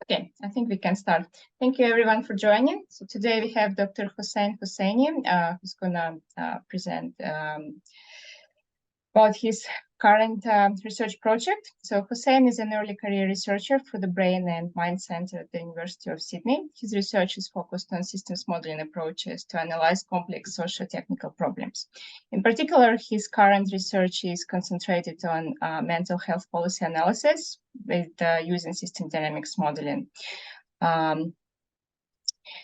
Okay, I think we can start. Thank you everyone for joining. So today we have Dr. Hossein Hosseini, who's gonna present about his current research project. So Hossein is an early career researcher for the Brain and Mind Center at the University of Sydney. His research is focused on systems modeling approaches to analyze complex socio-technical problems. In particular, his current research is concentrated on mental health policy analysis with using system dynamics modeling.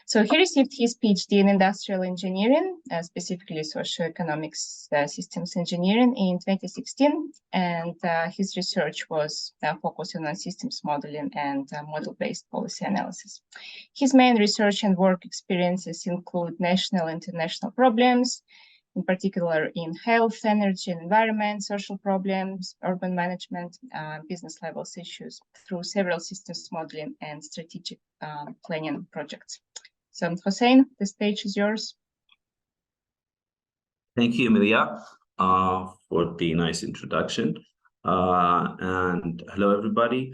So he received his PhD in industrial engineering, specifically socioeconomics systems engineering in 2016, and his research was focusing on systems modeling and model-based policy analysis. His main research and work experiences include national and international problems, in particular in health, energy, and environment, social problems, urban management, business levels issues through several systems modeling and strategic planning projects. So Hossein, the stage is yours. Thank you, Emilia, for the nice introduction. And hello, everybody.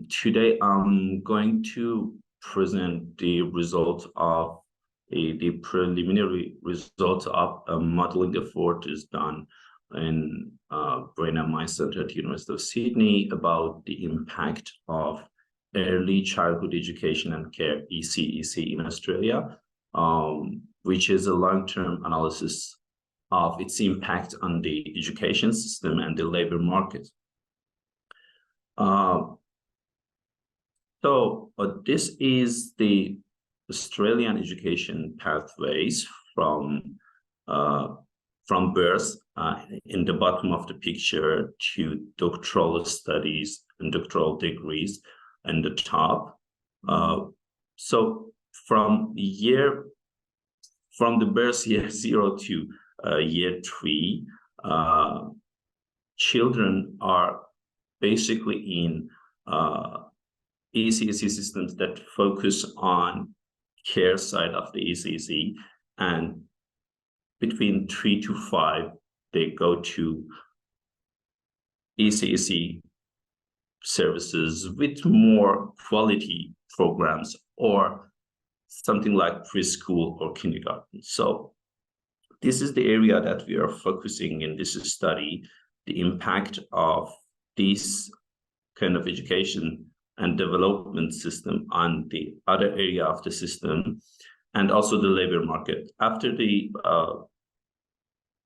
Today, I'm going to present the results of the preliminary results of a modeling effort is done in Brain and Mind Center at the University of Sydney about the impact of early childhood education and care, ECEC, in Australia, which is a long-term analysis of its impact on the education system and the labor market. So this is the Australian education pathways from birth in the bottom of the picture to doctoral studies and doctoral degrees and the top. So from the birth year 0 to year 3, children are basically in ECEC systems that focus on care side of the ECEC, and between 3 to 5, they go to ECEC services with more quality programs or something like preschool or kindergarten. So this is the area that we are focusing in this study, the impact of this kind of education and development system on the other area of the system, and also the labor market. After the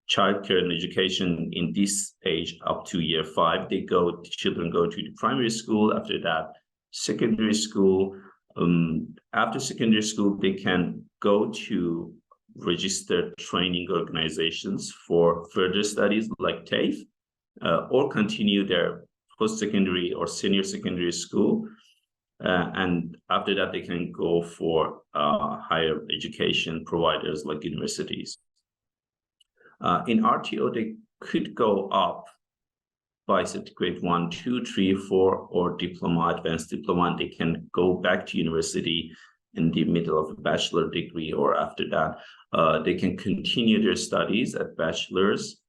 childcare and education in this age up to year 5, children go to the primary school. After that, secondary school. After secondary school, they can go to registered training organizations for further studies like TAFE, or continue their post-secondary or senior secondary school. And after that, they can go for higher education providers like universities. In RTO, they could go up by grade 1, 2, 3, 4, or diploma, advanced diploma, and they can go back to university in the middle of a bachelor degree, or after that, they can continue their studies at bachelor's,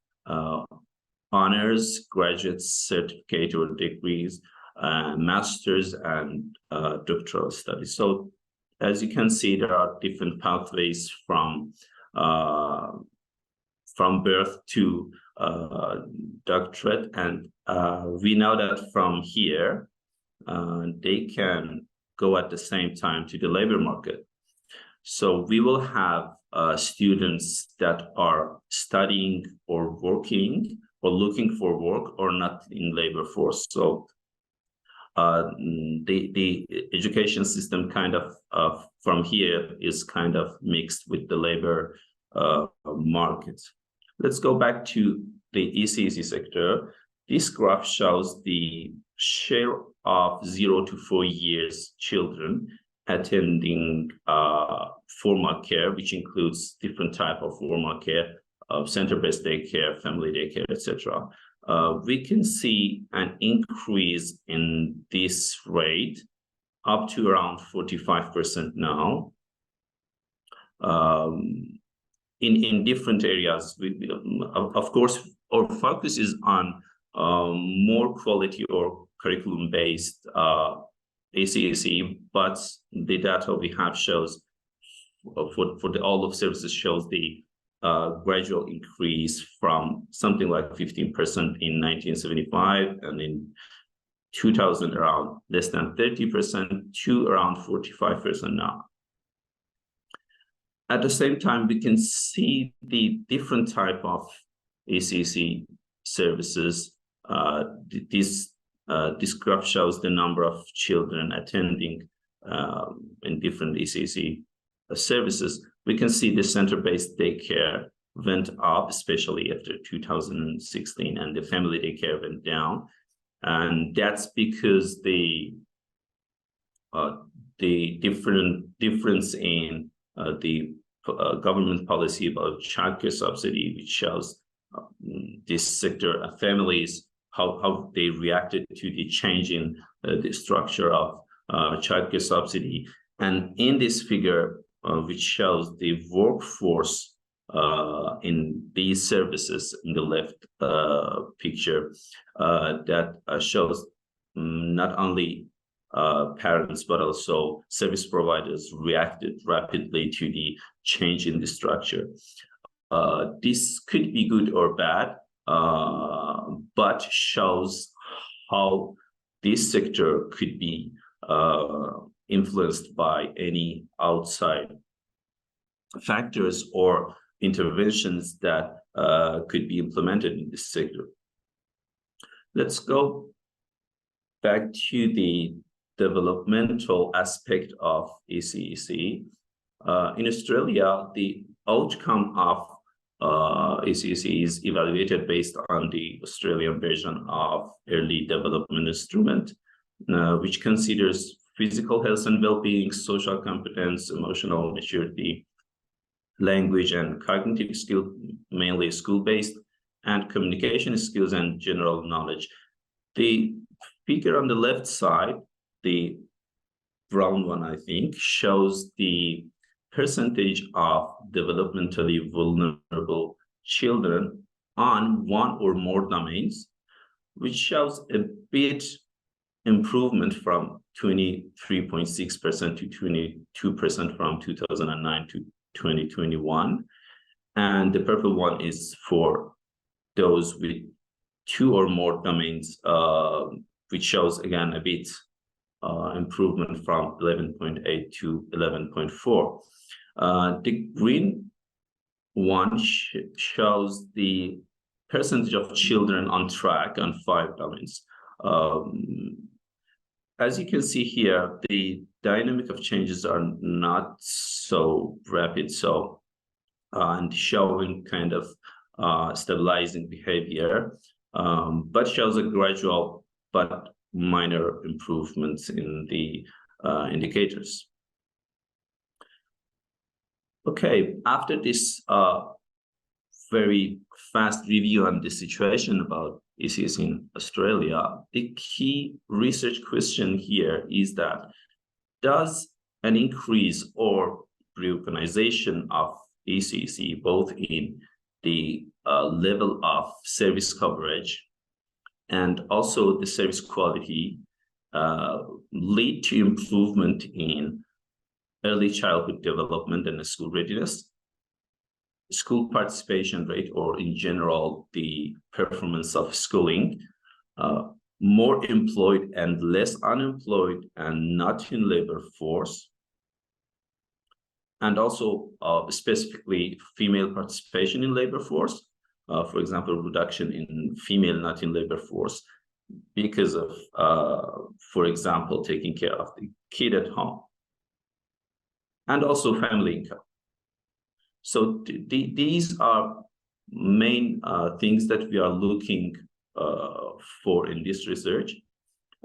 honors, graduate certificate or degrees, master's, and doctoral studies. So as you can see, there are different pathways from birth to doctorate, and we know that from here they can go at the same time to the labor market. So we will have students that are studying or working or looking for work or not in labor force. So the education system kind of from here is kind of mixed with the labor market. Let's go back to the ECEC sector. This graph shows the share of 0 to 4 years children attending formal care, which includes different type of formal care, center-based daycare, family daycare, etc. We can see an increase in this rate up to around 45% now. In different areas, of course, our focus is on more quality or curriculum-based ECEC, but the data we have shows for the all of services shows the gradual increase from something like 15% in 1975, and in 2000 around less than 30% to around 45% now. At the same time, we can see the different type of ECEC services. This graph shows the number of children attending in different ECEC services. We can see the center-based daycare went up, especially after 2016, and the family daycare went down. And that's because the difference in the government policy about childcare subsidy, which shows this sector families, how they reacted to the change in the structure of childcare subsidy. And in this figure, which shows the workforce in these services in the left picture, that shows not only parents, but also service providers reacted rapidly to the change in the structure. This could be good or bad, but shows how this sector could be influenced by any outside factors or interventions that could be implemented in this sector. Let's go back to the developmental aspect of ECEC. In Australia, the outcome of ECEC is evaluated based on the Australian version of Early Development Instrument, which considers physical health and well-being, social competence, emotional maturity, language and cognitive skill, mainly school-based, and communication skills and general knowledge. The figure on the left side, the brown one, I think, shows the percentage of developmentally vulnerable children on one or more domains, which shows a bit improvement from 23.6% to 22% from 2009 to 2021. And the purple one is for those with two or more domains, which shows again a bit improvement from 11.8 to 11.4. The green one shows the percentage of children on track on 5 domains. As you can see here, the dynamic of changes are not so rapid, and showing kind of stabilizing behavior, but shows a gradual but minor improvements in the indicators. Okay, after this very fast review on the situation about ECEC in Australia, the key research question here is that, does an increase or reorganization of ECEC, both in the level of service coverage and also the service quality, lead to improvement in early childhood development and school readiness, school participation rate, or in general, the performance of schooling, more employed and less unemployed and not in labor force, and also specifically female participation in labor force, for example, reduction in female not in labor force because of, for example, taking care of the kid at home, and also family income. So these are main things that we are looking for in this research.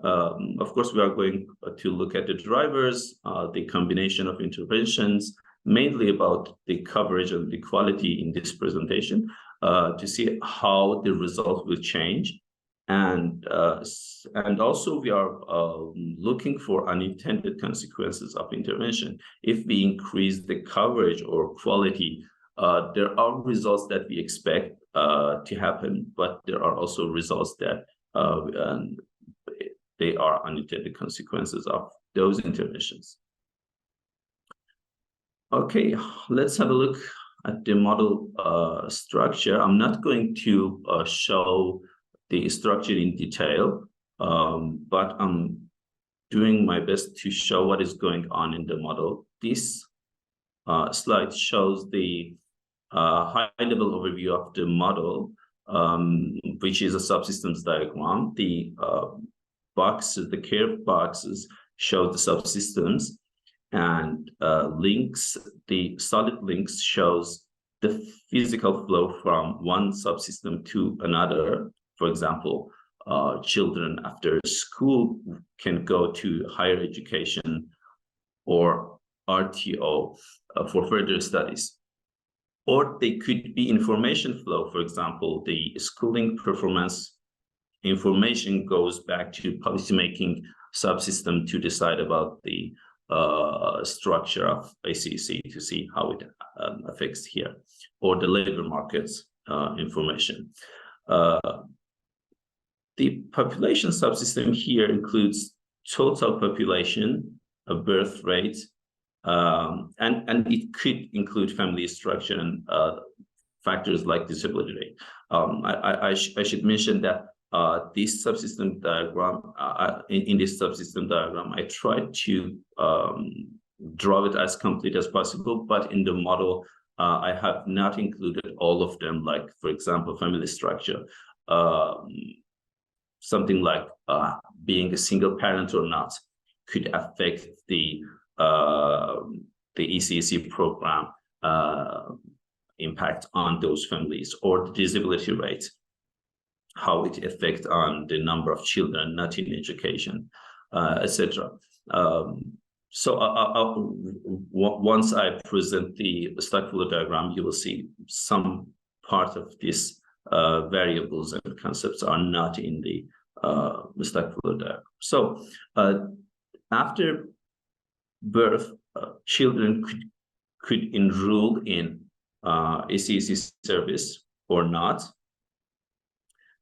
Of course, we are going to look at the drivers, the combination of interventions, mainly about the coverage and the quality in this presentation, to see how the results will change. And also we are looking for unintended consequences of intervention. If we increase the coverage or quality, there are results that we expect to happen, but there are also results that they are unintended consequences of those interventions. Okay, let's have a look at the model structure. I'm not going to show the structure in detail, but I'm doing my best to show what is going on in the model. This slide shows the high-level overview of the model, which is a subsystems diagram. The boxes, the curved boxes, show the subsystems, and links, the solid links shows the physical flow from one subsystem to another. For example, children after school can go to higher education or RTO for further studies. Or they could be information flow. For example, the schooling performance information goes back to policymaking subsystem to decide about the structure of ECEC to see how it affects here, or the labor markets information. The population subsystem here includes total population, a birth rate, and it could include family structure and factors like disability rate. I should mention that this subsystem diagram, in this subsystem diagram, I tried to draw it as complete as possible, but in the model, I have not included all of them, like, for example, family structure, something like being a single parent or not could affect the ECEC program impact on those families, or the disability rate, how it affects on the number of children not in education, etc. So once I present the stock flow diagram, you will see some part of this variables and concepts are not in the stock flow diagram. So after birth, children could enroll in ECEC service or not.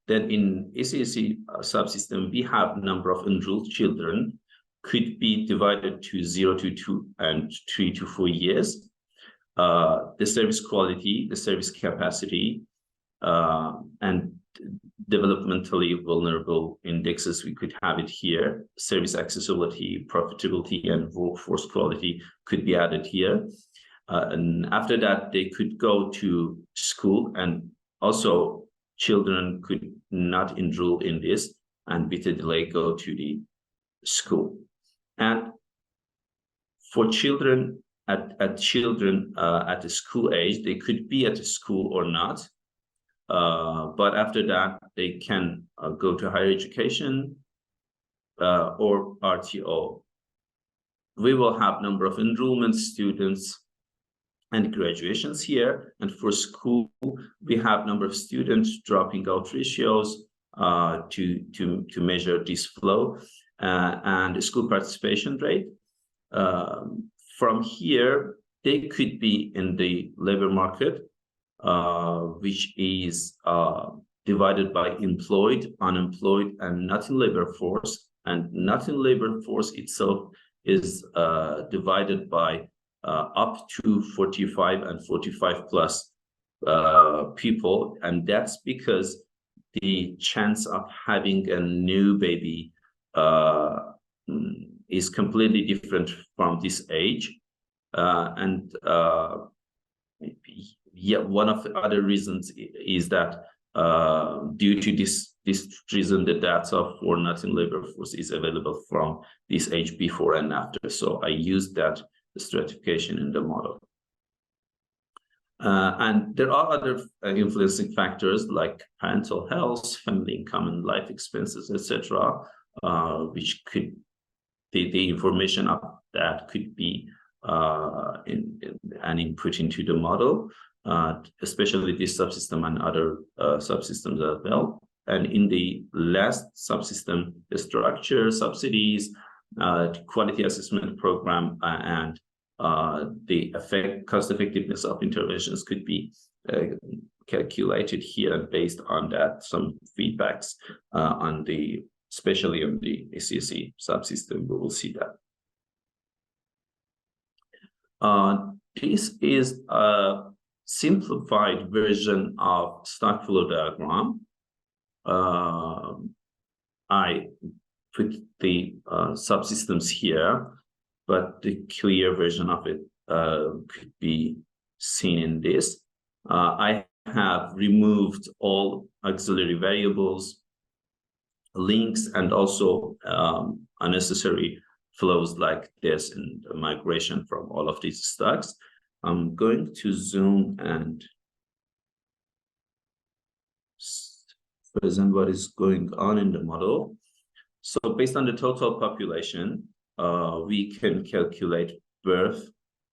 Then in ECEC subsystem, we have number of enrolled children could be divided to 0 to 2 and 3 to 4 years. The service quality, the service capacity, and developmentally vulnerable indexes, we could have it here. Service accessibility, profitability, and workforce quality could be added here. And after that, they could go to school, and also children could not enroll in this and with a delay go to the school. And for children at the school age, they could be at the school or not. But after that, they can go to higher education or RTO. We will have number of enrollment students and graduations here. And for school, we have number of students dropping out ratios to measure this flow, and the school participation rate. From here, they could be in the labor market, which is divided by employed, unemployed, and not in labor force. And not in labor force itself is divided by up to 45 and 45 plus people. And that's because the chance of having a new baby is completely different from this age. Yeah, one of the other reasons is that due to this reason, the data for not in labor force is available from this age before and after. So I used that stratification in the model. And there are other influencing factors like parental health, family income, and life expenses, etc., which could, the information of that could be an input into the model, especially this subsystem and other subsystems as well. And in the last subsystem, the structure, subsidies, quality assessment program, and the cost effectiveness of interventions could be calculated here, and based on that, some feedbacks on especially on the ECEC subsystem, we will see that. This is a simplified version of stock flow diagram. I put the subsystems here, but the clear version of it could be seen in this. I have removed all auxiliary variables, links, and also unnecessary flows like this and migration from all of these stocks. I'm going to zoom and present what is going on in the model. So based on the total population, we can calculate birth,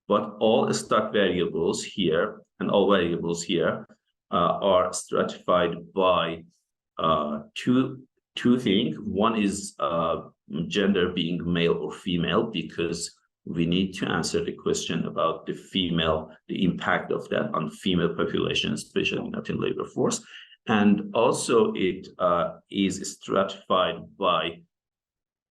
but all stock variables here and all variables here are stratified by two things. One is gender, being male or female, because we need to answer the question about the impact of that on female population, especially not in labor force. And also it is stratified by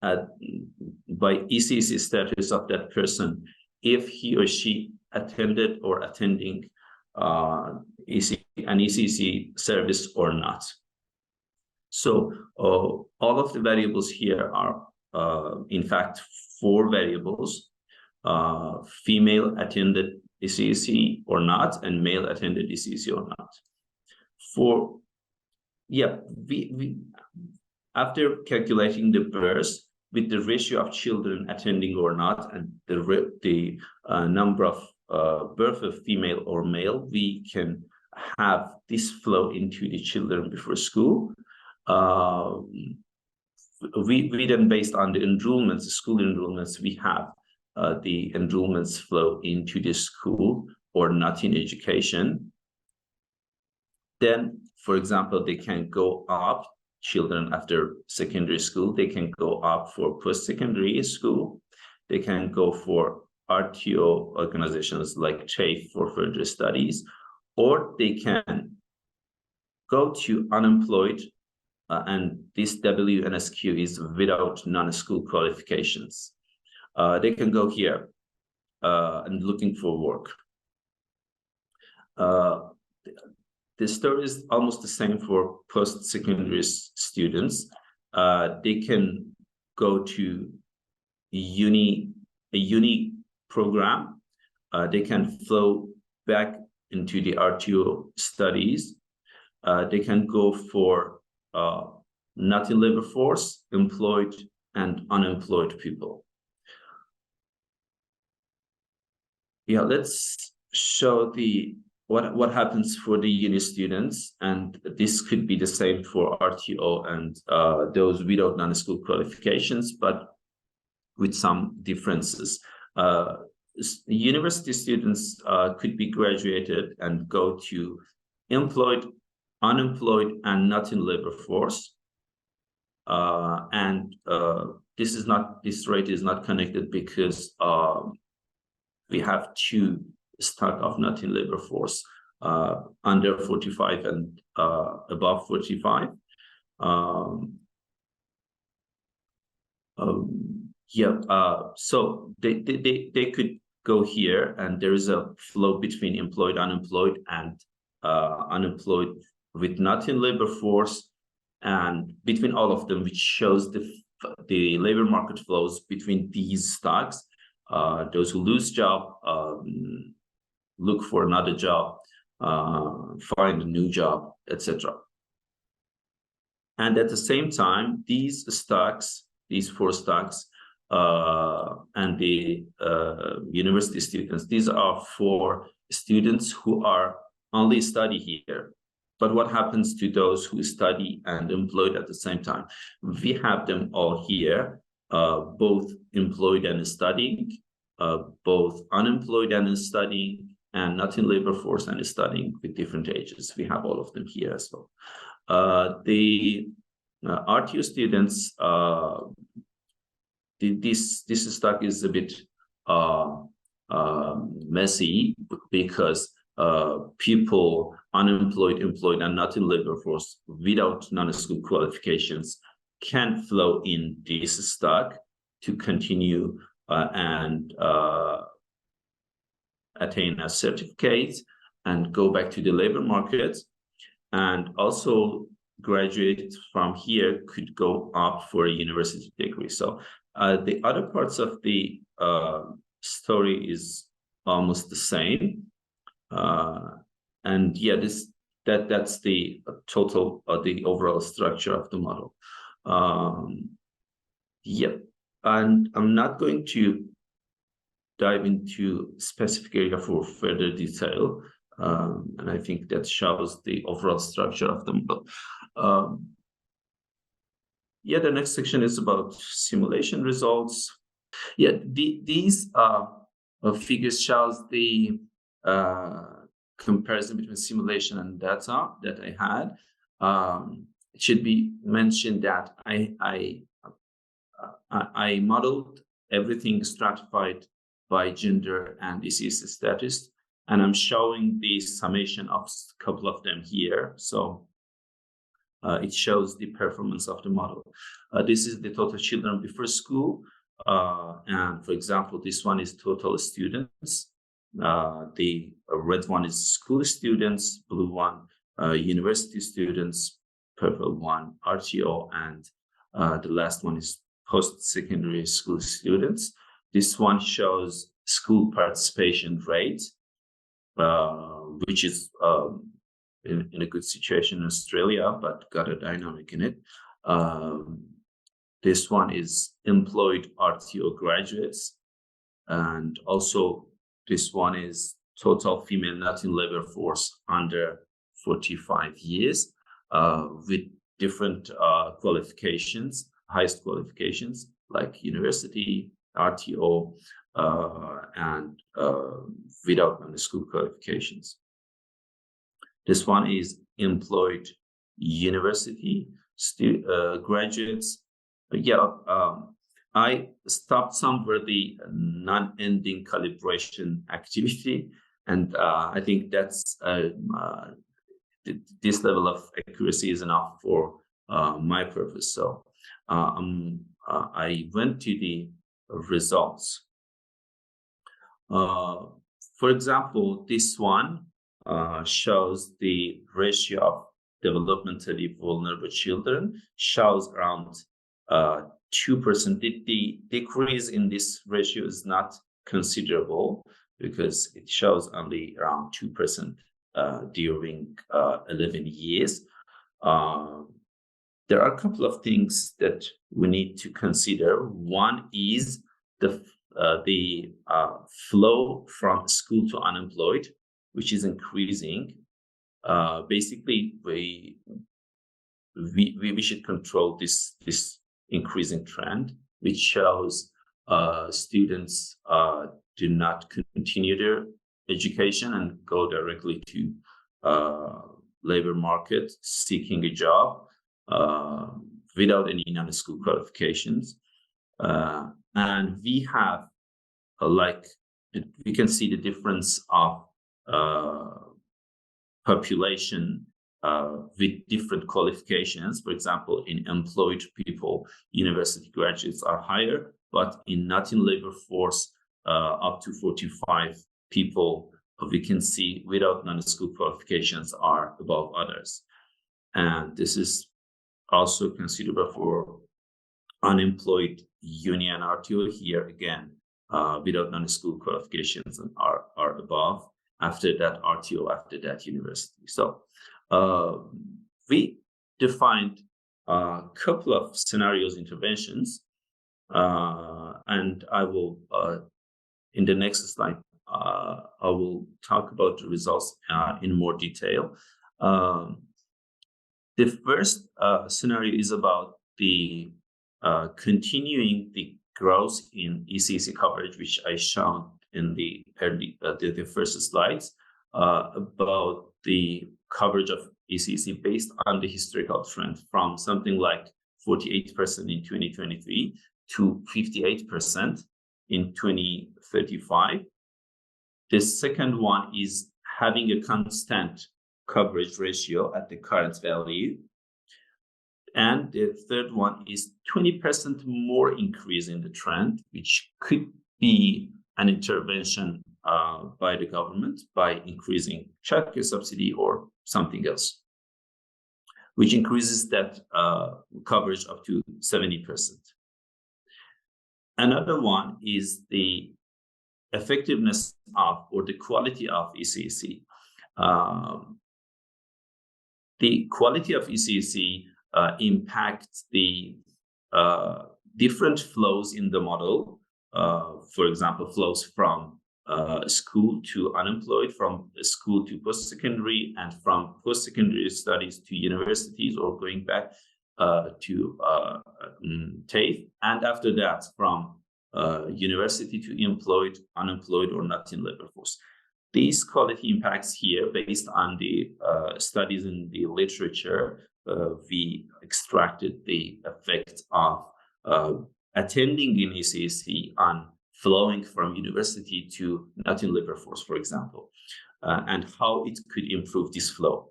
ECEC status of that person, if he or she attended or attending an ECEC service or not. So all of the variables here are, in fact, 4 variables: female attended ECEC or not, and male attended ECEC or not. After calculating the births with the ratio of children attending or not, and the number of birth of female or male, we can have this flow into the children before school. We then, based on the enrollments, school enrollments, we have the enrollments flow into the school or not in education. Then, for example, they can go up, children after secondary school, they can go up for post-secondary school. They can go for RTO organizations like TAFE for further studies, or they can go to unemployed, and this WNSQ is without non-school qualifications. They can go here and looking for work. The story is almost the same for post-secondary students. They can go to a uni program. They can flow back into the RTO studies. They can go for not in labor force, employed and unemployed people. Yeah, let's show what happens for the uni students, and this could be the same for RTO and those without non-school qualifications, but with some differences. University students could be graduated and go to employed, unemployed, and not in labor force. This rate is not connected because we have 2 stock of not in labor force, under 45 and above 45. So they could go here, and there is a flow between employed, unemployed, and unemployed with not in labor force, and between all of them, which shows the labor market flows between these stocks. Those who lose job, look for another job, find a new job, etc. And at the same time, these stocks, these 4 stocks, and the university students, these are for students who are only study here. But what happens to those who study and employed at the same time? We have them all here, both employed and studying, both unemployed and studying, and not in labor force and studying with different ages. We have all of them here as well. The RTO students, this stock is a bit messy, because people unemployed, employed, and not in labor force without non-school qualifications can flow in this stock to continue and attain a certificate and go back to the labor market, and also graduate from here could go up for a university degree. So the other parts of the story is almost the same. And yeah, that's the total, the overall structure of the model. Yeah, and I'm not going to dive into specific area for further detail. And I think that shows the overall structure of the model. Yeah, the next section is about simulation results. Yeah, these figures shows the comparison between simulation and data that I had. It should be mentioned that I modeled everything stratified by gender and ECEC status, and I'm showing the summation of a couple of them here. So it shows the performance of the model. This is the total children before school. And for example, this one is total students. The red one is school students, blue one, university students, purple one, RTO, and the last one is post-secondary school students. This one shows school participation rate, which is in a good situation in Australia, but got a dynamic in it. This one is employed RTO graduates. And also this one is total female not in labor force under 45 years with different qualifications, highest qualifications like university, RTO, and without school qualifications. This one is employed university graduates. I stopped somewhere the non-ending calibration activity, and I think that's this level of accuracy is enough for my purpose. So I went to the results. For example, this one shows the ratio of developmentally vulnerable children, shows around 2%. The decrease in this ratio is not considerable because it shows only around 2% during 11 years. There are a couple of things that we need to consider. One is the flow from school to unemployed, which is increasing. Basically, we should control this increasing trend, which shows students do not continue their education and go directly to labor market seeking a job without any non-school qualifications. And we have we can see the difference of population with different qualifications. For example, in employed people, university graduates are higher, but in not in labor force, up to 45 people, we can see without non-school qualifications are above others. And this is also considerable for unemployed union RTO here again, without non-school qualifications and are above. After that RTO, after that university. So we defined a couple of scenarios interventions, and I will in the next slide I will talk about the results in more detail. The first scenario is about the continuing the growth in ECEC coverage, which I shown in the first slides, about the coverage of ECEC based on the historical trend from something like 48% in 2023 to 58% in 2035. The second one is having a constant coverage ratio at the current value. And the third one is 20% more increase in the trend, which could be an intervention by the government by increasing childcare subsidy or something else, which increases that coverage up to 70%. Another one is the effectiveness of or the quality of ECEC. The quality of ECEC impacts the different flows in the model. For example, flows from school to unemployed, from school to post-secondary, and from post-secondary studies to universities or going back to TAFE, and after that from university to employed, unemployed, or not in labor force. These quality impacts here, based on the studies in the literature, we extracted the effect of attending in ECEC on flowing from university to not in labor force, for example, and how it could improve this flow.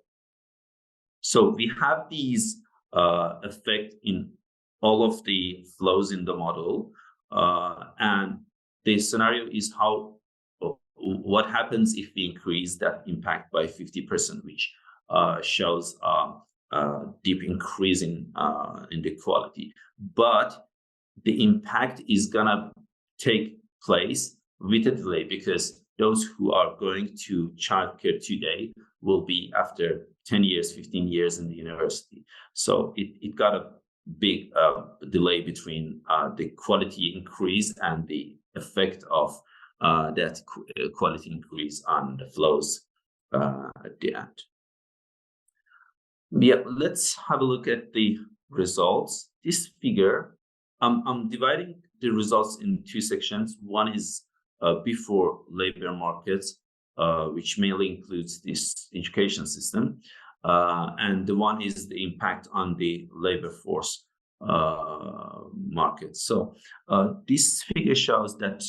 So we have these effect in all of the flows in the model, and the scenario is what happens if we increase that impact by 50%, which shows deep increase in the quality. But the impact is gonna take place with a delay, because those who are going to childcare today will be after 10 years, 15 years in the university. So it got a big delay between the quality increase and the effect of that quality increase on the flows at the end. Yeah, let's have a look at the results. This figure, I'm dividing the results in two sections. One is before labor markets, which mainly includes this education system, and the one is the impact on the labor force market. So this figure shows that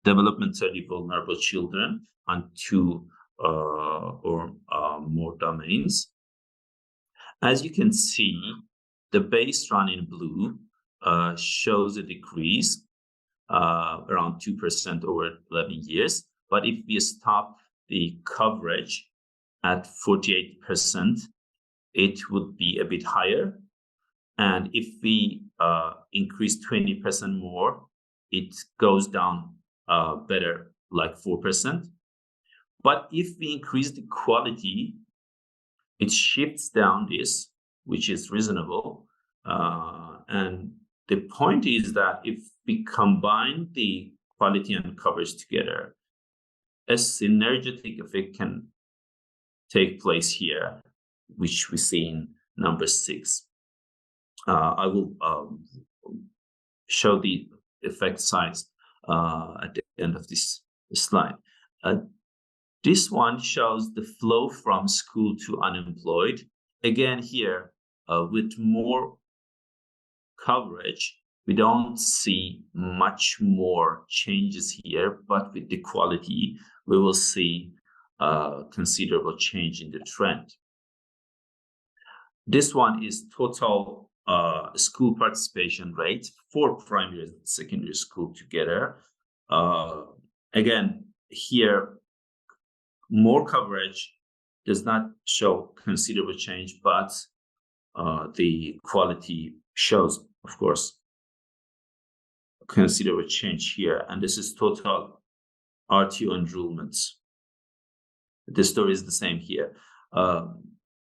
developmentally vulnerable children on two or more domains. As you can see, the base run in blue shows a decrease around 2% over 11 years. But if we stop the coverage at 48%, it would be a bit higher. And if we increase 20% more, it goes down better, like 4%. But if we increase the quality, it shifts down this, which is reasonable. And the point is that if we combine the quality and coverage together, a synergetic effect can take place here, which we see in number 6. I will show the effect size at the end of this slide. This one shows the flow from school to unemployed. Again, here, with more coverage, we don't see much more changes here, but with the quality, we will see considerable change in the trend. This one is total school participation rate for primary and secondary school together. Again, here, more coverage does not show considerable change, but the quality shows, of course, considerable change here. And this is total RTO enrollments. The story is the same here.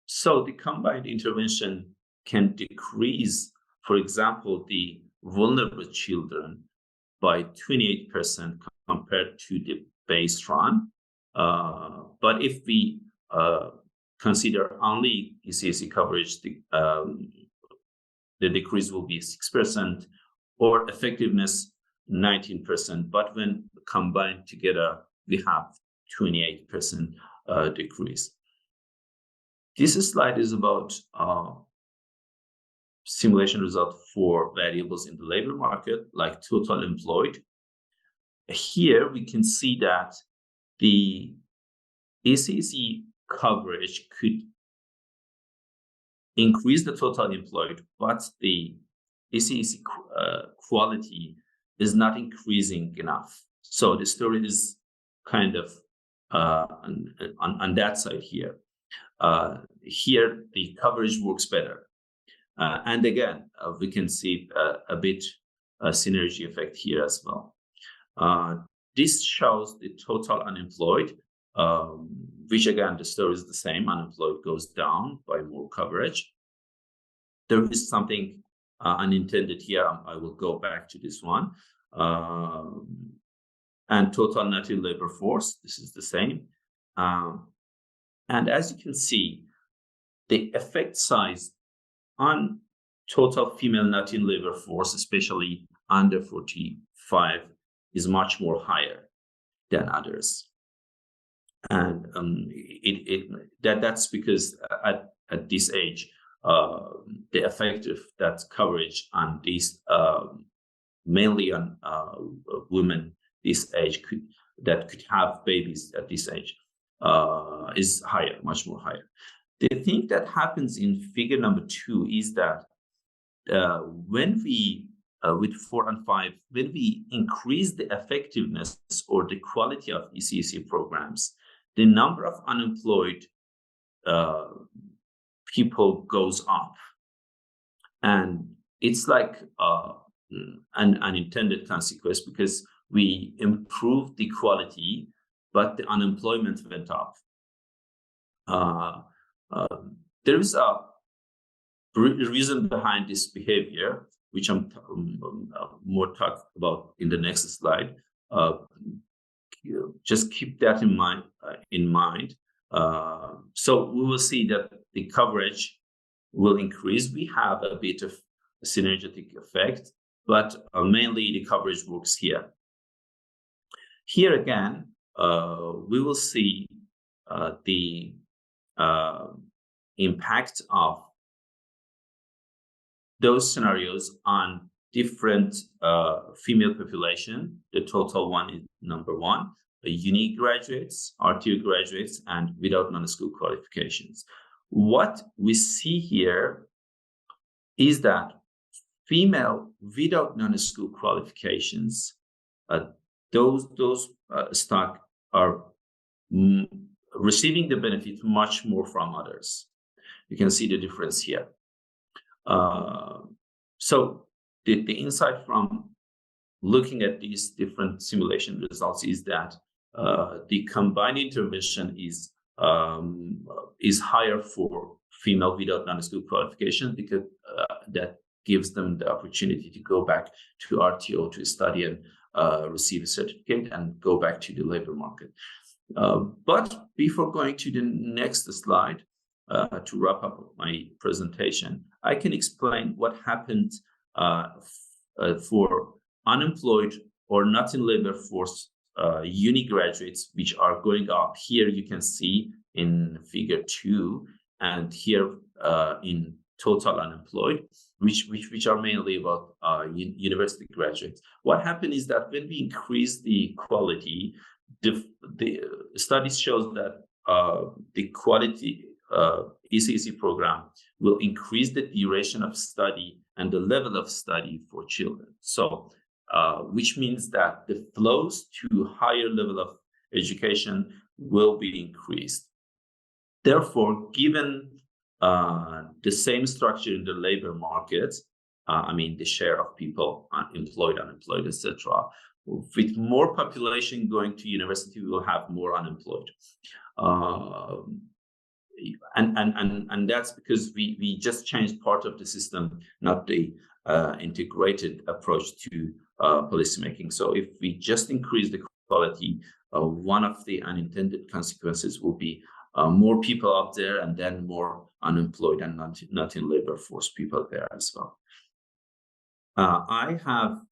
So the combined intervention can decrease, for example, the vulnerable children by 28% compared to the base run. But if we consider only ECEC coverage, the decrease will be 6%, or effectiveness 19%. But when combined together, we have 28% decrease. This slide is about simulation result for variables in the labor market, like total employed. Here we can see that the ECEC coverage could increase the total employed, but the ECEC quality is not increasing enough. So the story is kind of on that side here. Here, the coverage works better. And again, we can see a bit synergy effect here as well. This shows the total unemployed, which again, the story is the same. Unemployed goes down by more coverage. There is something unintended here. I will go back to this one. And total net in labor force, this is the same. And as you can see, the effect size on total female net in labor force, especially under 45, is much more higher than others. And that's because at this age, the effect of that coverage on these, mainly on women this age that could have babies at this age, is higher, much more higher. The thing that happens in figure number 2 is that when we, with 4 and 5, when we increase the effectiveness or the quality of ECEC programs, the number of unemployed people goes up. And it's like an unintended consequence, because we improved the quality, but the unemployment went up. There is a reason behind this behavior, which I'm more talk about in the next slide. Just keep that in mind. So we will see that the coverage will increase. We have a bit of a synergetic effect, but mainly the coverage works here. Here again, we will see the impact of those scenarios on different female population. The total one is number 1, unique graduates, RTO graduates, and without non-school qualifications. What we see here is that female without non-school qualifications, those stock are receiving the benefit much more from others. You can see the difference here. So the insight from looking at these different simulation results is that the combined intervention is higher for female without non-school qualification, because that gives them the opportunity to go back to RTO to study and receive a certificate and go back to the labor market. But before going to the next slide, to wrap up my presentation, I can explain what happened for unemployed or not in labor force uni graduates, which are going up. Here you can see in figure 2, and here in total unemployed, which are mainly about university graduates. What happened is that when we increase the quality, the studies shows that the quality ECEC program will increase the duration of study and the level of study for children. So, which means that the flows to higher level of education will be increased. Therefore, given the same structure in the labor market, I mean, the share of people employed, unemployed, etc. With more population going to university, we will have more unemployed. And that's because we just changed part of the system, not the integrated approach to policymaking. So if we just increase the quality, one of the unintended consequences will be more people out there, and then more unemployed and not in labor force people there as well. I have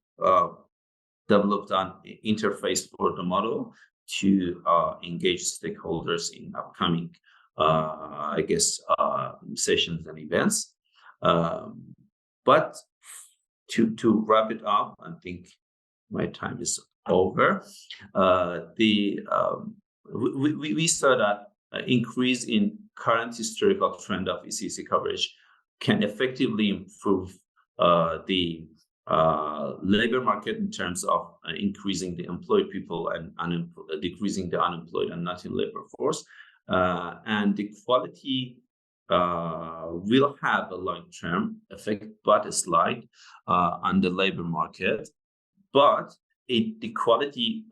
developed an interface for the model to engage stakeholders in upcoming sessions and events. But to wrap it up, I think my time is over. We saw that increase in current historical trend of ECEC coverage can effectively improve the labor market in terms of increasing the employed people and decreasing the unemployed and not in labor force. And the quality will have a long-term effect, but a slight on the labor market. But the quality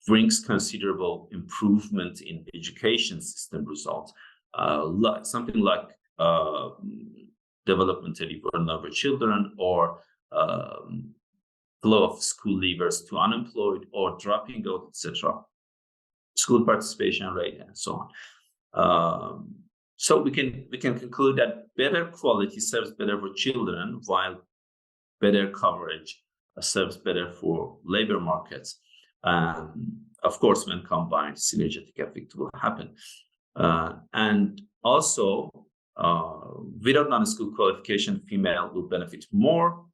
brings considerable improvement in education system results, like something like developmentally vulnerable children, or flow of school leavers to unemployed or dropping out, etc. School participation rate and so on. So we can conclude that better quality serves better for children, while better coverage serves better for labor markets. Of course, when combined, synergetic effect will happen. And also, without non-school qualification, female will benefit more.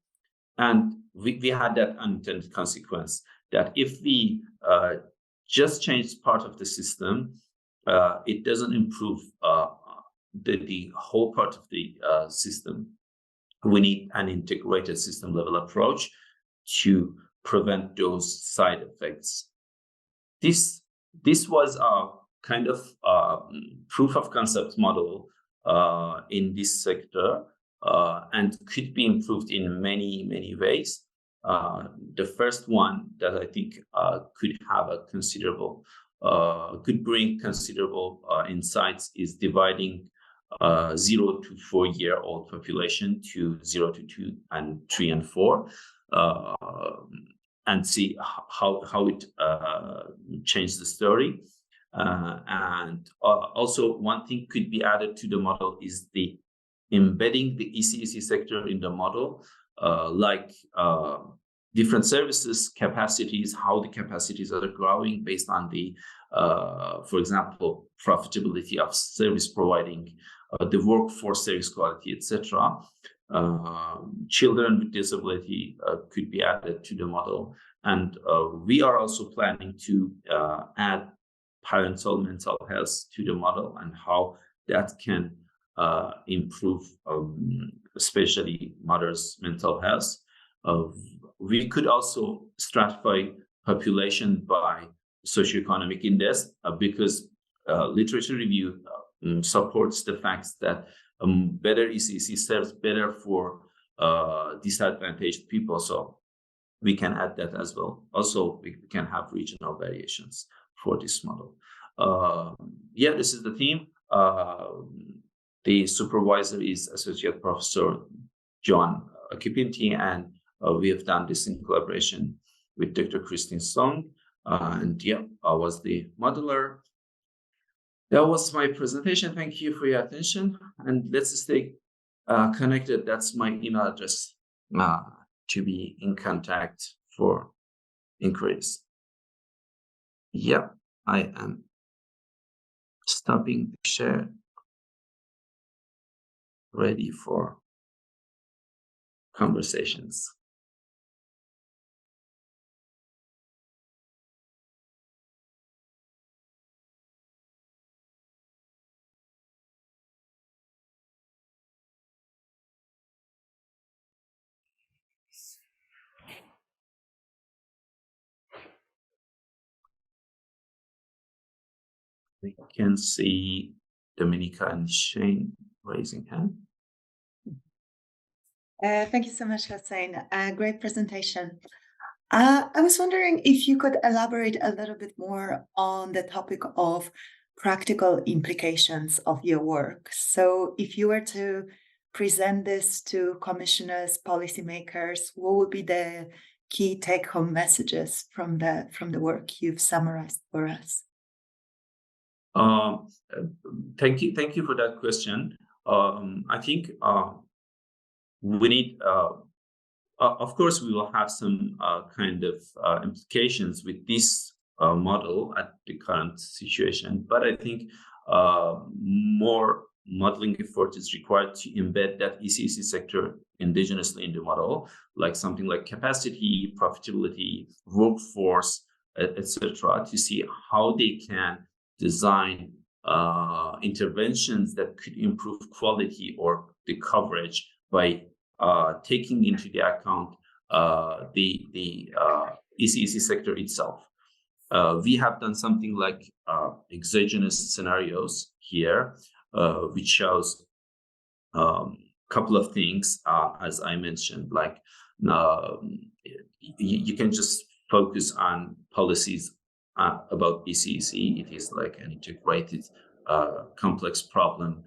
And we had that unintended consequence that if we just change part of the system, it doesn't improve the whole part of the system. We need an integrated system level approach to prevent those side effects. This was a kind of proof of concept model in this sector, and could be improved in many ways. The first one that I think could have a considerable, could bring considerable insights is dividing 0 to 4 year old population to 0 to 2 and 3 and 4, and see how it changed the story. And also one thing could be added to the model is the embedding the ECEC sector in the model, like different services, capacities, how the capacities are growing based on the, for example, profitability of service providing, the workforce service quality, etc. Children with disability could be added to the model. And we are also planning to add parental mental health to the model, and how that can improve especially mothers' mental health. We could also stratify population by socioeconomic index, because literature review supports the facts that better ECEC serves better for disadvantaged people. So we can add that as well. Also, we can have regional variations for this model. Yeah, this is the team. The supervisor is Associate Professor John Kipinti, and we have done this in collaboration with Dr. Christine Song. And yeah, I was the modeler. That was my presentation. Thank you for your attention, and let's stay connected. That's my email address to be in contact for inquiries. Yeah, I am stopping the share. Ready for conversations. We can see Dominica and Shane raising hand. Thank you so much, Hussein. Great presentation. I was wondering if you could elaborate a little bit more on the topic of practical implications of your work. So if you were to present this to commissioners, policymakers, what would be the key take-home messages from the work you've summarized for us? Thank you for that question. I think we need, of course, we will have some kind of implications with this model at the current situation, but I think more modeling effort is required to embed that ECEC sector indigenously in the model, like something like capacity, profitability, workforce, etc., to see how they can design interventions that could improve quality or the coverage by taking into the account the ECEC sector itself. We have done something like exogenous scenarios here, which shows couple of things, as I mentioned, like you can just focus on policies about ECEC. It is like an integrated, complex problem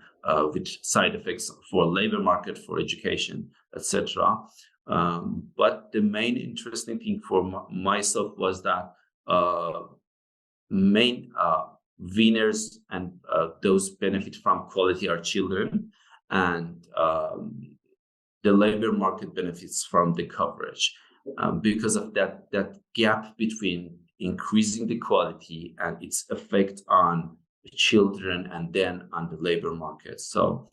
with side effects for labor market, for education, etc. But the main interesting thing for myself was that main winners and those benefit from quality are children, and the labor market benefits from the coverage, because of that gap between increasing the quality and its effect on the children and then on the labor market. So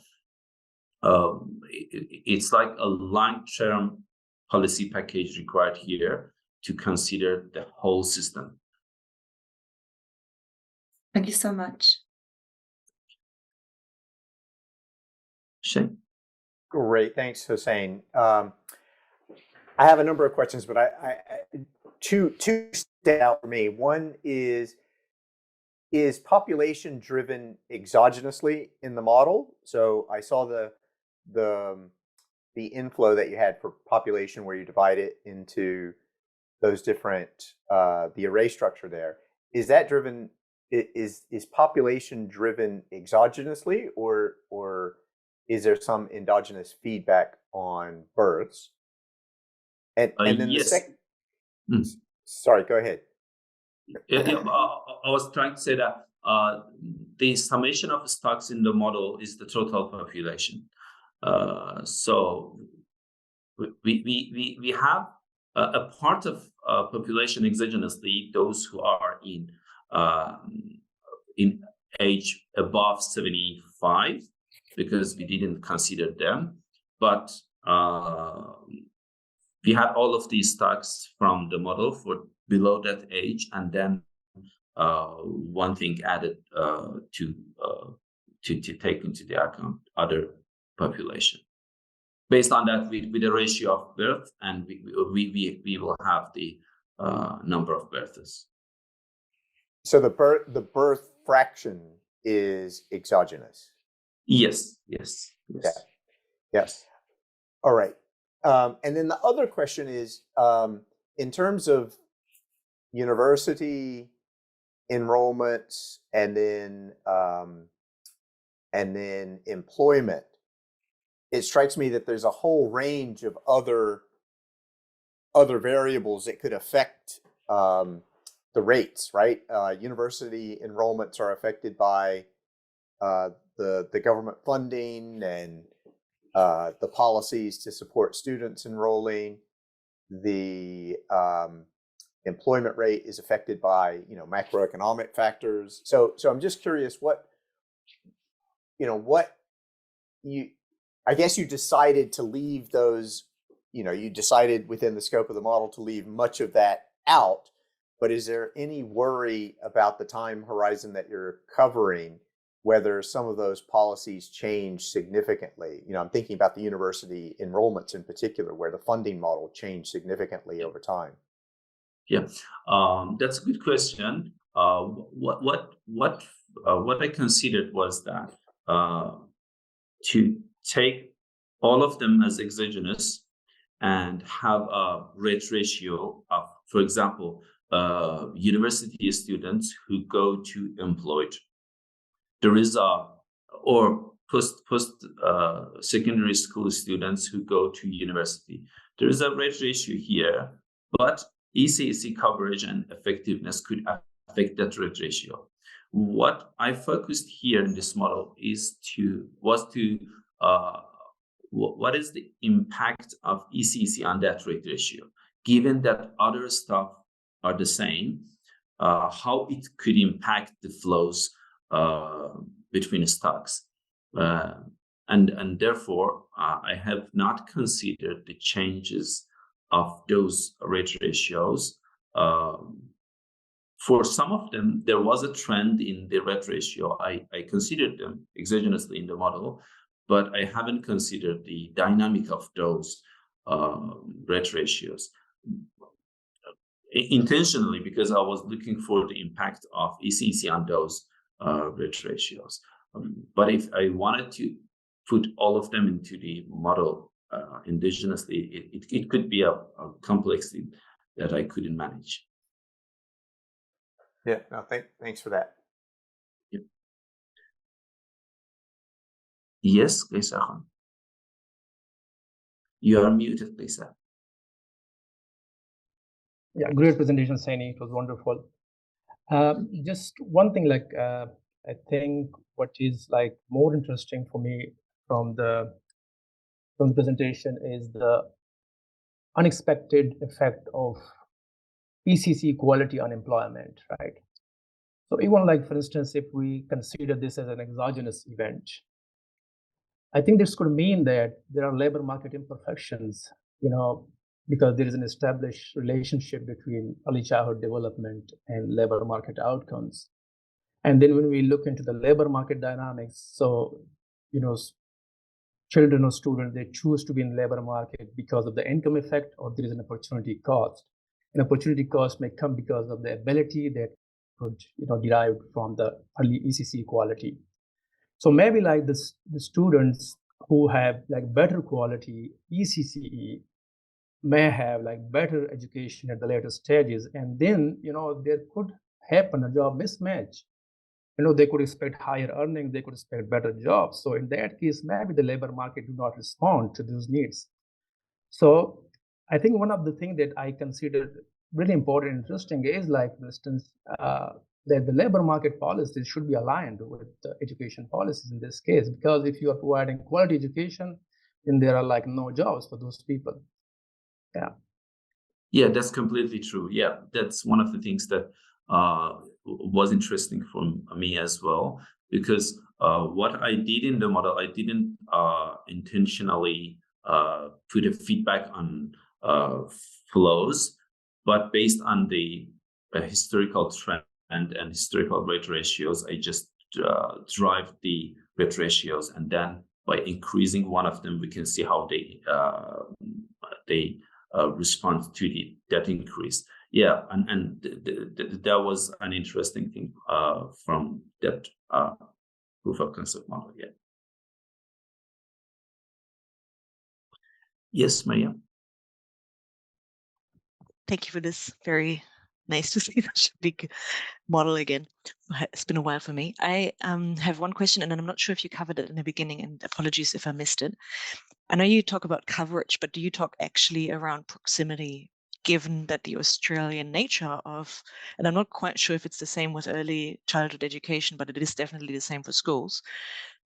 it's like a long-term policy package required here to consider the whole system. Thank you so much. Shane? Great, thanks, Hossein. I have a number of questions, but I two stand out for me. One is population driven exogenously in the model? So I saw the inflow that you had for population, where you divide it into those different the array structure there. Is that driven? Is population driven exogenously, or is there some endogenous feedback on births? And then yes. the second. Sorry, go ahead. I was trying to say that the summation of stocks in the model is the total population. So we have a part of population exogenously, those who are in age above 75, because we didn't consider them, but we had all of these stocks from the model for below that age, and then one thing added to take into the account other population. Based on that, with a ratio of birth, and we will have the number of births. So the birth fraction is exogenous. Yes. Yeah. Yes. All right. And then the other question is, in terms of university enrollments and then employment, it strikes me that there's a whole range of other variables that could affect the rates, right? University enrollments are affected by the government funding and the policies to support students enrolling. The employment rate is affected by macroeconomic factors. So I'm just curious, I guess you decided to leave those. You decided within the scope of the model to leave much of that out. But is there any worry about the time horizon that you're covering, whether some of those policies change significantly? I'm thinking about the university enrollments in particular, where the funding model changed significantly over time. Yeah, that's a good question. What I considered was that to take all of them as exogenous and have a rate ratio of, for example, university students who go to employed. There is or post secondary school students who go to university. There is a rate ratio here, but ECEC coverage and effectiveness could affect that rate ratio. What I focused here in this model what is the impact of ECEC on that rate ratio, given that other stuff are the same, how it could impact the flows between stocks. And therefore, I have not considered the changes of those rate ratios. For some of them, there was a trend in the rate ratio. I considered them exogenously in the model, but I haven't considered the dynamic of those rate ratios. Intentionally, because I was looking for the impact of ECEC on those rate ratios. But if I wanted to put all of them into the model indigenously, it could be a complexity that I couldn't manage. Yeah, no, thanks for that. Yep. Yes, Lisa Khan. You are muted, Lisa. Yeah, great presentation, Saini. It was wonderful. Just one thing, like I think what is like more interesting for me from the presentation is the unexpected effect of ECC quality on employment, right? So even like, for instance, if we consider this as an exogenous event, I think this could mean that there are labor market imperfections, because there is an established relationship between early childhood development and labor market outcomes. And then when we look into the labor market dynamics, so, children or students, they choose to be in labor market because of the income effect, or there is an opportunity cost. An opportunity cost may come because of the ability that could, derived from the early ECC quality. So maybe like the students who have like better quality ECCE may have like better education at the later stages, and then there could happen a job mismatch. They could expect higher earnings, they could expect better jobs. So in that case, maybe the labor market do not respond to those needs. So I think one of the things that I consider really important and interesting is, like, for instance, that the labor market policies should be aligned with the education policies in this case, because if you are providing quality education, then there are like no jobs for those people. Yeah, that's completely true. Yeah, that's one of the things that was interesting for me as well, because what I did in the model, I didn't intentionally put a feedback on flows, but based on the historical trend and historical rate ratios, I just drive the rate ratios, and then by increasing one of them, we can see how they respond to that increase. Yeah, and that was an interesting thing from that proof of concept model. Yeah. Yes, Maya. Thank you for this. Very nice to see the big model again. It's been a while for me. I have one question, and I'm not sure if you covered it in the beginning, and apologies if I missed it. I know you talk about coverage, but do you talk actually around proximity, given that the Australian nature of, and I'm not quite sure if it's the same with early childhood education, but it is definitely the same for schools,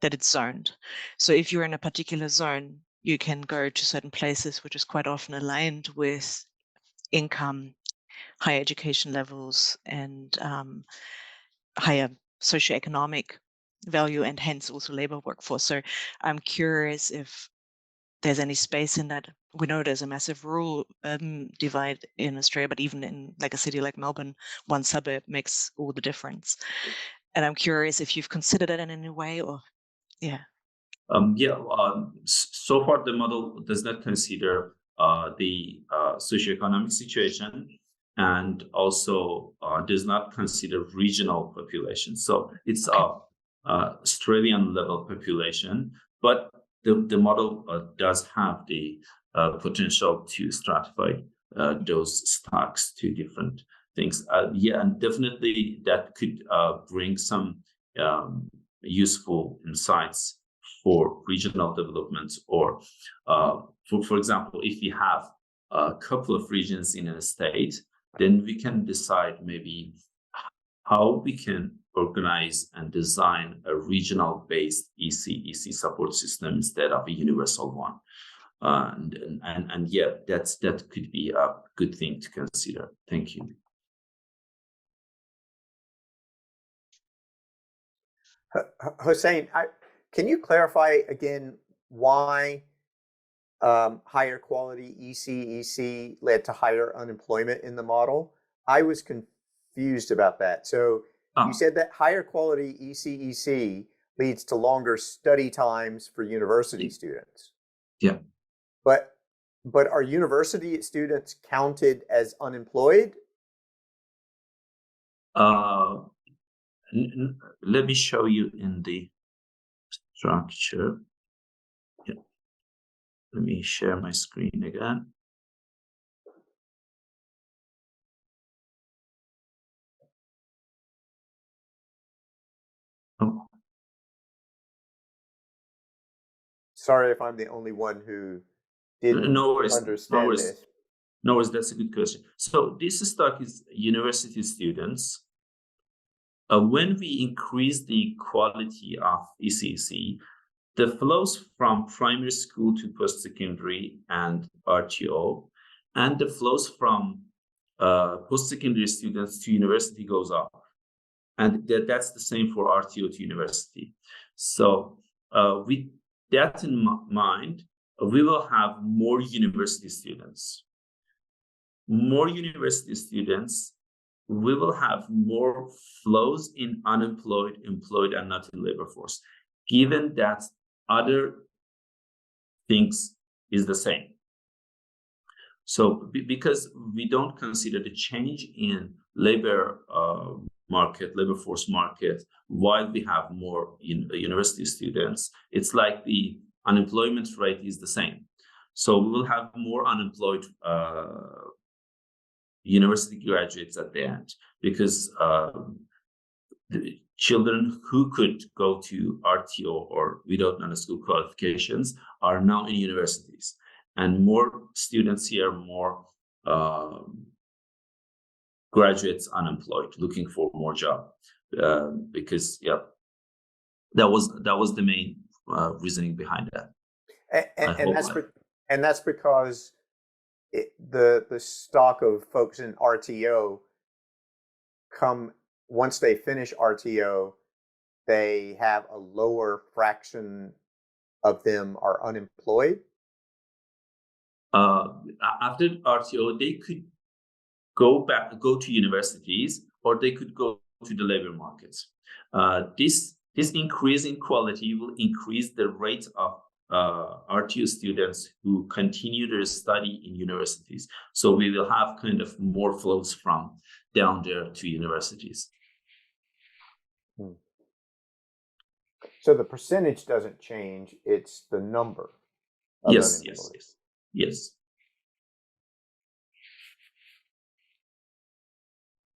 that it's zoned. So if you're in a particular zone, you can go to certain places, which is quite often aligned with income, higher education levels, and higher socioeconomic value, and hence also labor workforce. So I'm curious if there's any space in that. We know there's a massive rural divide in Australia, but even in like a city like Melbourne, one suburb makes all the difference. And I'm curious if you've considered it in any way, or yeah. So far the model does not consider the socioeconomic situation, and also does not consider regional population. So it's Australian level population, but the model does have the potential to stratify those stocks to different things. And definitely that could bring some useful insights for regional development, or for example, if you have a couple of regions in a state, then we can decide maybe how we can organize and design a regional based ECEC support system instead of a universal one. And yeah, that could be a good thing to consider. Thank you. Hossein, can you clarify again why higher quality ECEC led to higher unemployment in the model? I was confused about that. So you said that higher quality ECEC leads to longer study times for university students. Yeah. But But are university students counted as unemployed? Let me show you in the structure. Yeah. Let me share my screen again. Oh, Sorry if I'm the only one who didn't no worries. understand No worries. this. No worries. That's a good question. So this stock is university students. When we increase the quality of ECEC, the flows from primary school to post-secondary and RTO, and the flows from post-secondary students to university goes up. And that's the same for RTO to university. So with that in mind, we will have more university students. More university students, we will have more flows in unemployed, employed, and not in labor force, given that other things is the same. So because we don't consider the change in labor labor force market, while we have more university students, it's like the unemployment rate is the same. So we will have more unemployed university graduates at the end, because the children who could go to RTO or without non-school qualifications are now in universities, and more students here, more graduates unemployed, looking for more job, because that was the main reasoning behind that. And that's because the stock of folks in RTO once they finish RTO, they have a lower fraction of them are unemployed. After RTO, they could go to universities, or they could go to the labor markets. This increase in quality will increase the rate of RTO students who continue their study in universities. So we will have kind of more flows from down there to universities. So the percentage doesn't change; it's the number. Yes.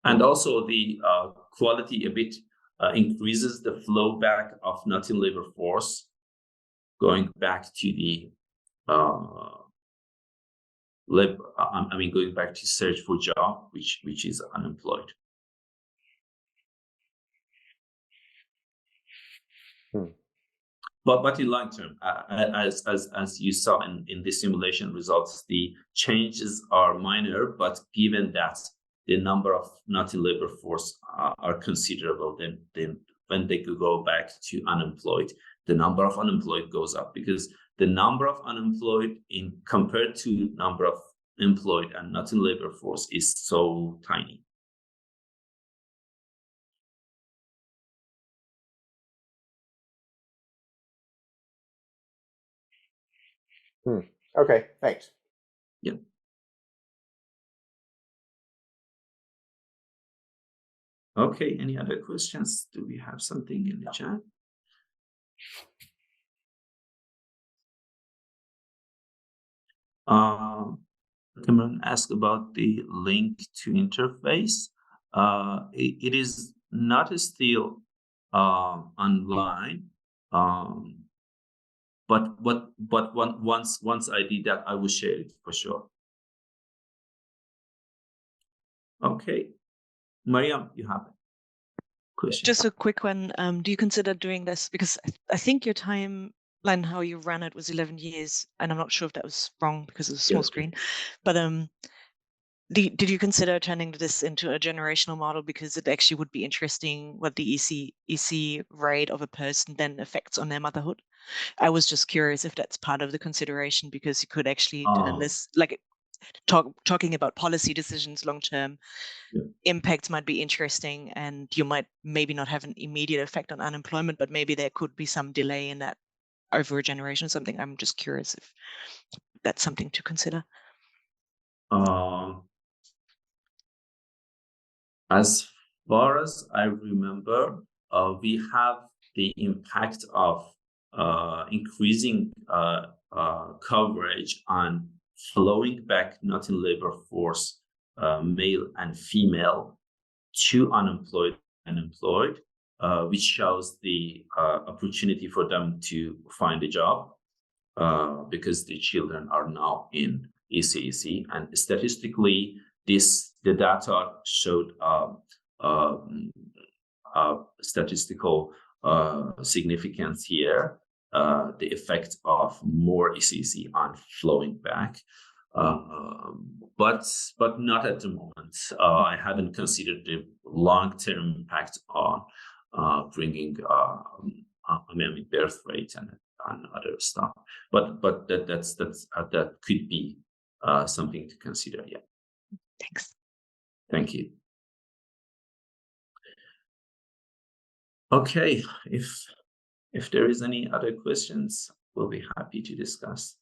And also the quality a bit increases the flow back of not in labor force, going back to the going back to search for job, which is unemployed. But in long term, as you saw in the simulation results, the changes are minor. But given that the number of not in labor force are considerable, then when they could go back to unemployed, the number of unemployed goes up, because the number of unemployed compared to number of employed and not in labor force is so tiny. Okay, thanks. Yeah. Okay, any other questions? Do we have something in the chat? Cameron asked about the link to interface. It is not still online, but once I did that, I will share it for sure. Okay, Mariam, you have a question. Just a quick one. Do you consider doing this? Because I think your timeline, how you ran it, was 11 years, and I'm not sure if that was wrong because it was a small screen. But did you consider turning this into a generational model, because it actually would be interesting what the EC rate of a person then affects on their motherhood? I was just curious if that's part of the consideration, because you could actually turn this, like talking about policy decisions long term. Impacts might be interesting, and you might maybe not have an immediate effect on unemployment, but maybe there could be some delay in that over a generation or something. I'm just curious if that's something to consider? As far as I remember, we have the impact of increasing coverage on flowing back not in labor force male and female to unemployed and employed, which shows the opportunity for them to find a job because the children are now in ECEC, and statistically the data showed statistical significance here, the effect of more ECEC on flowing back, but not at the moment. I haven't considered the long-term impact on bringing birth rate and other stuff, but that could be something to consider. Yeah. Thanks. Thank you. Okay, if there is any other questions, we'll be happy to discuss.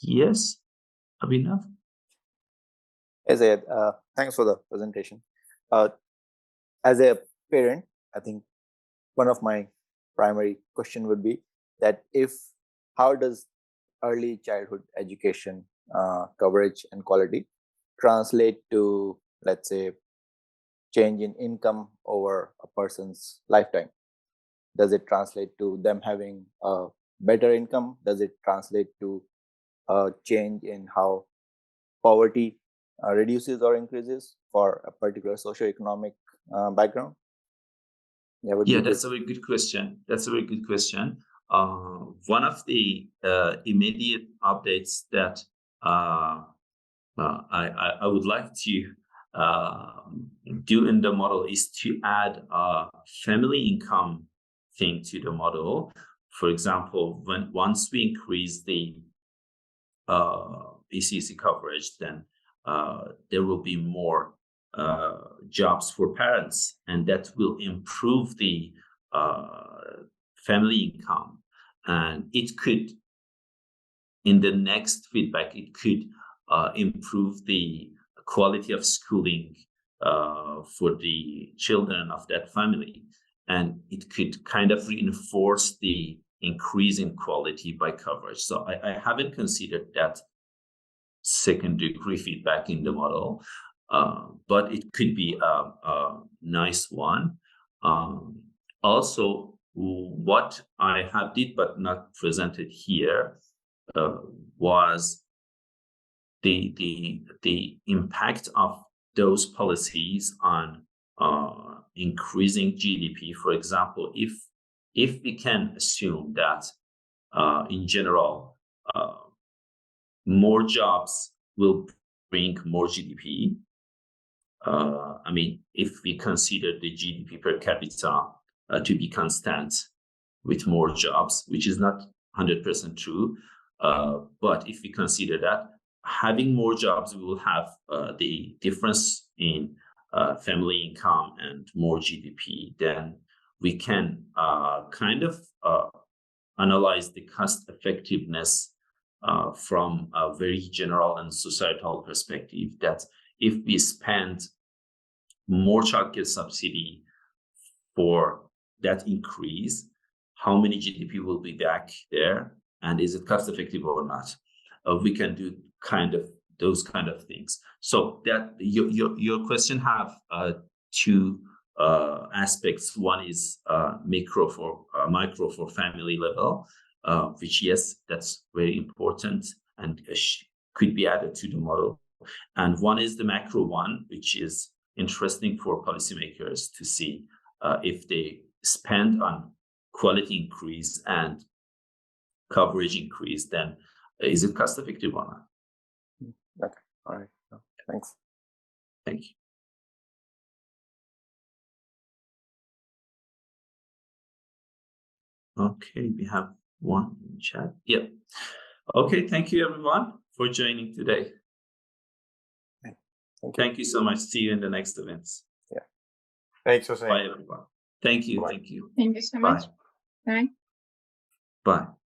Yes, Abhinav? Yes, Ayad, thanks for the presentation. As a parent, I think one of my primary question would be that how does early childhood education coverage and quality translate to, let's say, change in income over a person's lifetime? Does it translate to them having a better income? Does it translate to a change in how poverty reduces or increases for a particular socioeconomic background? Yeah, that's a very good question. One of the immediate updates that I would like to do in the model is to add a family income thing to the model. For example, once we increase the ECEC coverage, then there will be more jobs for parents, and that will improve the family income. And it could, in the next feedback, it could improve the quality of schooling for the children of that family. And it could kind of reinforce the increase in quality by coverage. So I haven't considered that second degree feedback in the model, but it could be a nice one. Also, what I have did but not presented here was the impact of those policies on increasing GDP. For example, if we can assume that in general more jobs will bring more GDP. If we consider the GDP per capita to be constant with more jobs, which is not 100% true, but if we consider that having more jobs, we will have the difference in family income and more GDP, then we can kind of analyze the cost effectiveness from a very general and societal perspective, that if we spend more childcare subsidy for that increase, how many GDP will be back there, and is it cost effective or not? We can do those kind of things. So that your question have two aspects. One is micro for family level, which, yes, that's very important and could be added to the model. And one is the macro one, which is interesting for policymakers to see if they spend on quality increase and coverage increase, then is it cost effective or not? Okay, all right, thanks. Thank you. Okay, we have one in chat. Yep. Okay, thank you everyone for joining today. Thank you so much. See you in the next events. Yeah. Thanks, Oceania. Bye everyone. Thank you. Bye. Thank you. Thank you so much. Bye. Bye. Bye.